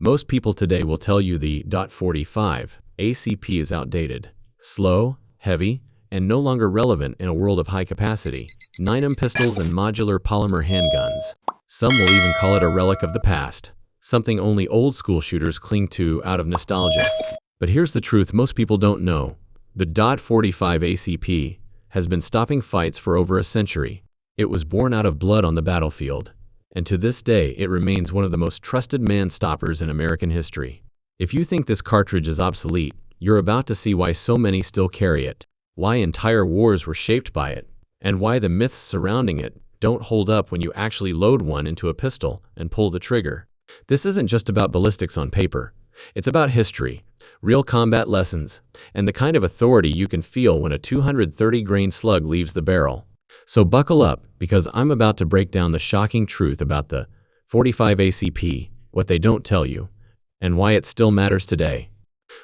Most people today will tell you the .45 ACP is outdated, slow, heavy, and no longer relevant in a world of high capacity 9mm pistols and modular polymer handguns. Some will even call it a relic of the past, something only old school shooters cling to out of nostalgia. But here's the truth most people don't know. The .45 ACP has been stopping fights for over a century. It was born out of blood on the battlefield, and to this day it remains one of the most trusted man-stoppers in American history. If you think this cartridge is obsolete, you're about to see why so many still carry it, why entire wars were shaped by it, and why the myths surrounding it don't hold up when you actually load one into a pistol and pull the trigger. This isn't just about ballistics on paper. It's about history, real combat lessons, and the kind of authority you can feel when a 230-grain slug leaves the barrel. So buckle up, because I'm about to break down the shocking truth about the 45 ACP, what they don't tell you, and why it still matters today.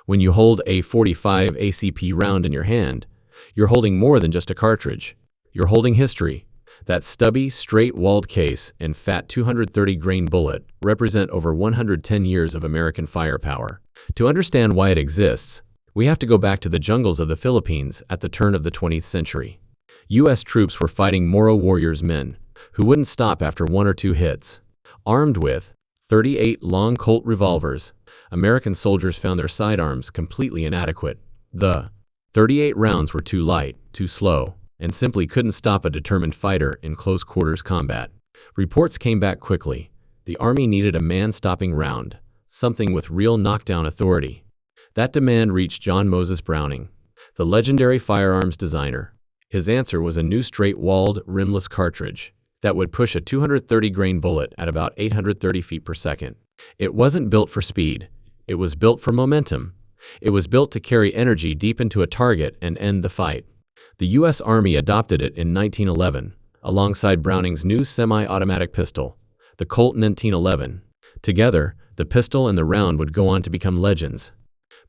When you hold a 45 ACP round in your hand, you're holding more than just a cartridge. You're holding history. That stubby, straight-walled case and fat 230-grain bullet represent over 110 years of American firepower. To understand why it exists, we have to go back to the jungles of the Philippines at the turn of the 20th century. U.S. troops were fighting Moro warriors men, who wouldn't stop after one or two hits. Armed with 38 long Colt revolvers, American soldiers found their sidearms completely inadequate. The 38 rounds were too light, too slow, and simply couldn't stop a determined fighter in close-quarters combat. Reports came back quickly. The Army needed a man-stopping round, something with real knockdown authority. That demand reached John Moses Browning, the legendary firearms designer. His answer was a new straight-walled, rimless cartridge that would push a 230-grain bullet at about 830 feet per second. It wasn't built for speed. It was built for momentum. It was built to carry energy deep into a target and end the fight. The U.S. Army adopted it in 1911, alongside Browning's new semi-automatic pistol, the Colt 1911. Together, the pistol and the round would go on to become legends.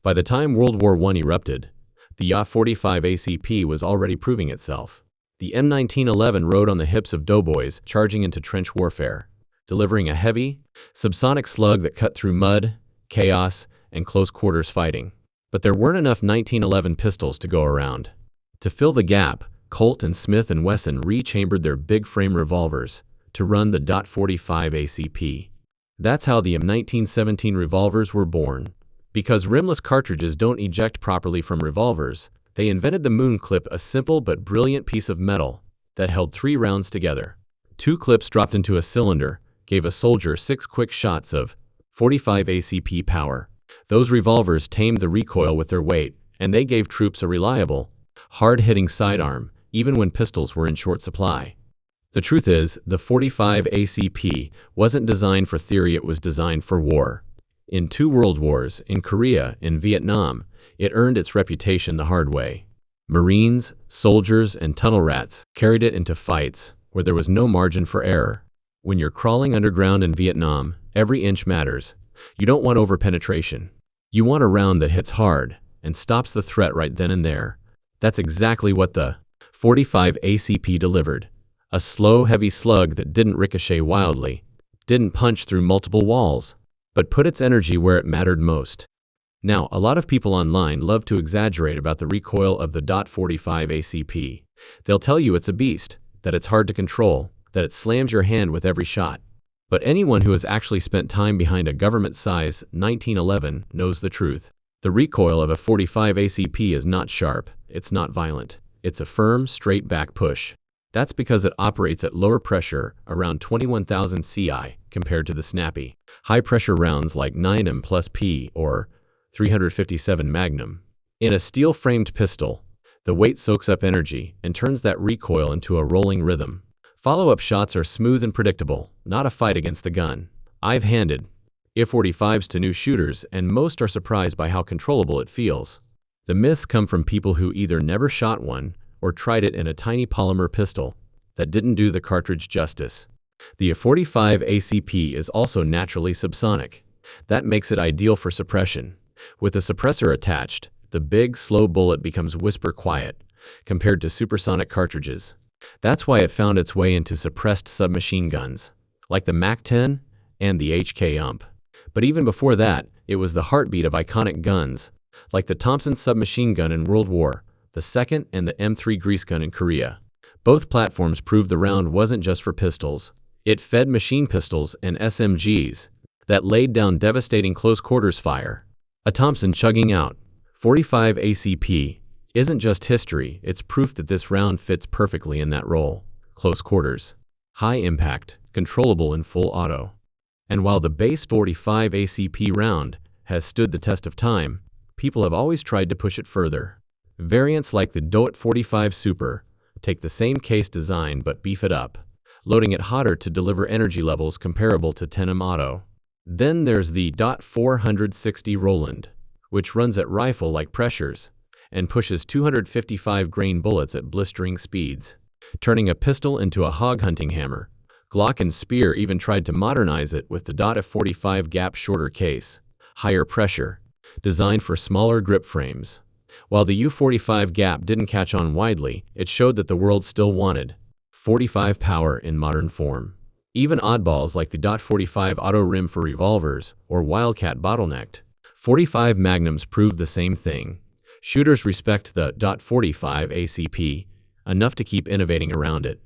By the time World War I erupted, the .45 ACP was already proving itself. The M1911 rode on the hips of doughboys charging into trench warfare, delivering a heavy, subsonic slug that cut through mud, chaos, and close-quarters fighting. But there weren't enough 1911 pistols to go around. To fill the gap, Colt and Smith & Wesson rechambered their big-frame revolvers to run the .45 ACP. That's how the M1917 revolvers were born. Because rimless cartridges don't eject properly from revolvers, they invented the moon clip, a simple but brilliant piece of metal that held 3 rounds together. 2 clips dropped into a cylinder gave a soldier 6 quick shots of 45 ACP power. Those revolvers tamed the recoil with their weight, and they gave troops a reliable, hard-hitting sidearm, even when pistols were in short supply. The truth is, the 45 ACP wasn't designed for theory, it was designed for war. In 2 world wars, in Korea and Vietnam, it earned its reputation the hard way. Marines, soldiers, and tunnel rats carried it into fights where there was no margin for error. When you're crawling underground in Vietnam, every inch matters. You don't want over-penetration. You want a round that hits hard and stops the threat right then and there. That's exactly what the 45 ACP delivered. A slow, heavy slug that didn't ricochet wildly, didn't punch through multiple walls, but put its energy where it mattered most. Now, a lot of people online love to exaggerate about the recoil of the .45 ACP. They'll tell you it's a beast, that it's hard to control, that it slams your hand with every shot. But anyone who has actually spent time behind a government-size 1911 knows the truth. The recoil of a 45 ACP is not sharp, it's not violent. It's a firm, straight-back push. That's because it operates at lower pressure, around 21,000 CI, compared to the snappy, high-pressure rounds like 9mm plus P or 357 Magnum. In a steel-framed pistol, the weight soaks up energy and turns that recoil into a rolling rhythm. Follow-up shots are smooth and predictable, not a fight against the gun. I've handed .45s to new shooters, and most are surprised by how controllable it feels. The myths come from people who either never shot one or tried it in a tiny polymer pistol that didn't do the cartridge justice. The 45 ACP is also naturally subsonic. That makes it ideal for suppression. With a suppressor attached, the big, slow bullet becomes whisper quiet, compared to supersonic cartridges. That's why it found its way into suppressed submachine guns, like the MAC-10 and the HK-UMP. But even before that, it was the heartbeat of iconic guns, like the Thompson submachine gun in World War II and the M3 grease gun in Korea. Both platforms proved the round wasn't just for pistols. It fed machine pistols and SMGs that laid down devastating close-quarters fire. A Thompson chugging out .45 ACP isn't just history, it's proof that this round fits perfectly in that role. Close quarters, high impact, controllable in full auto. And while the base .45 ACP round has stood the test of time, people have always tried to push it further. Variants like the .45 Super take the same case design but beef it up, loading it hotter to deliver energy levels comparable to 10mm auto. Then there's the .460 Roland, which runs at rifle-like pressures and pushes 255 grain bullets at blistering speeds, turning a pistol into a hog hunting hammer. Glock and Speer even tried to modernize it with the .45 gap shorter case, higher pressure, designed for smaller grip frames. While the U45 gap didn't catch on widely, it showed that the world still wanted .45 power in modern form. Even oddballs like the .45 auto rim for revolvers or Wildcat bottlenecked .45 Magnums proved the same thing. Shooters respect the .45 ACP enough to keep innovating around it.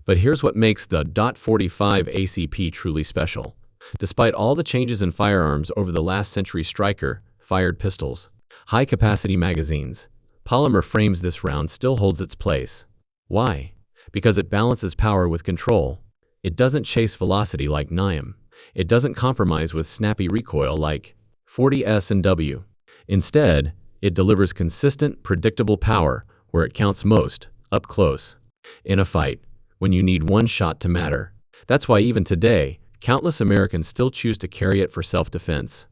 But here's what makes the .45 ACP truly special. Despite all the changes in firearms over the last century, striker-fired pistols, high-capacity magazines, polymer frames, this round still holds its place. Why? Because it balances power with control. It doesn't chase velocity like NIM. It doesn't compromise with snappy recoil like .40S&W. Instead, it delivers consistent, predictable power where it counts most, up close. In a fight, when you need one shot to matter. That's why even today, countless Americans still choose to carry it for self-defense.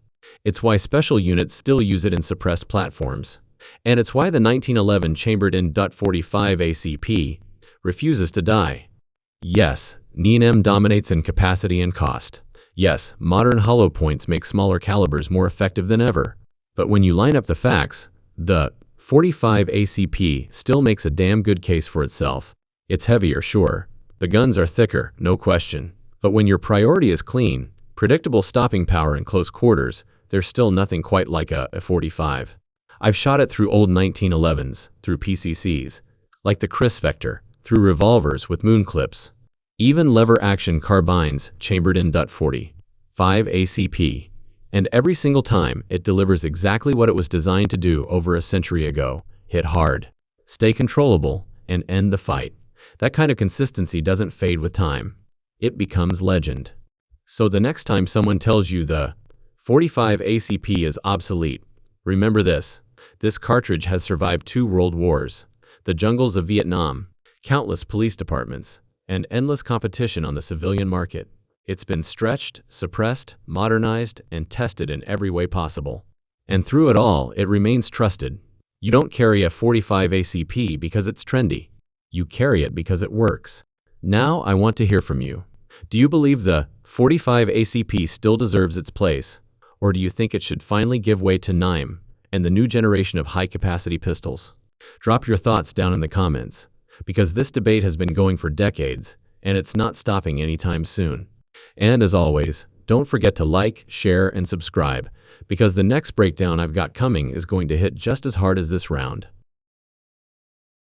It's why special units still use it in suppressed platforms. And it's why the 1911 chambered-in .45 ACP refuses to die. Yes, NIM dominates in capacity and cost. Yes, modern hollow points make smaller calibers more effective than ever. But when you line up the facts, the .45 ACP still makes a damn good case for itself. It's heavier, sure. The guns are thicker, no question. But when your priority is clean, predictable stopping power in close quarters, there's still nothing quite like a .45. I've shot it through old 1911s, through PCCs, like the Chris Vector, through revolvers with moon clips, even lever-action carbines chambered in .45 ACP. And every single time, it delivers exactly what it was designed to do over a century ago: hit hard, stay controllable, and end the fight. That kind of consistency doesn't fade with time. It becomes legend. So the next time someone tells you the .45 ACP is obsolete, remember this. This cartridge has survived 2 world wars, the jungles of Vietnam, countless police departments, and endless competition on the civilian market. It's been stretched, suppressed, modernized, and tested in every way possible. And through it all, it remains trusted. You don't carry a .45 ACP because it's trendy. You carry it because it works. Now I want to hear from you. Do you believe the .45 ACP still deserves its place? Or do you think it should finally give way to NIM and the new generation of high-capacity pistols? Drop your thoughts down in the comments, because this debate has been going for decades, and it's not stopping anytime soon. And as always, don't forget to like, share, and subscribe, because the next breakdown I've got coming is going to hit just as hard as this round.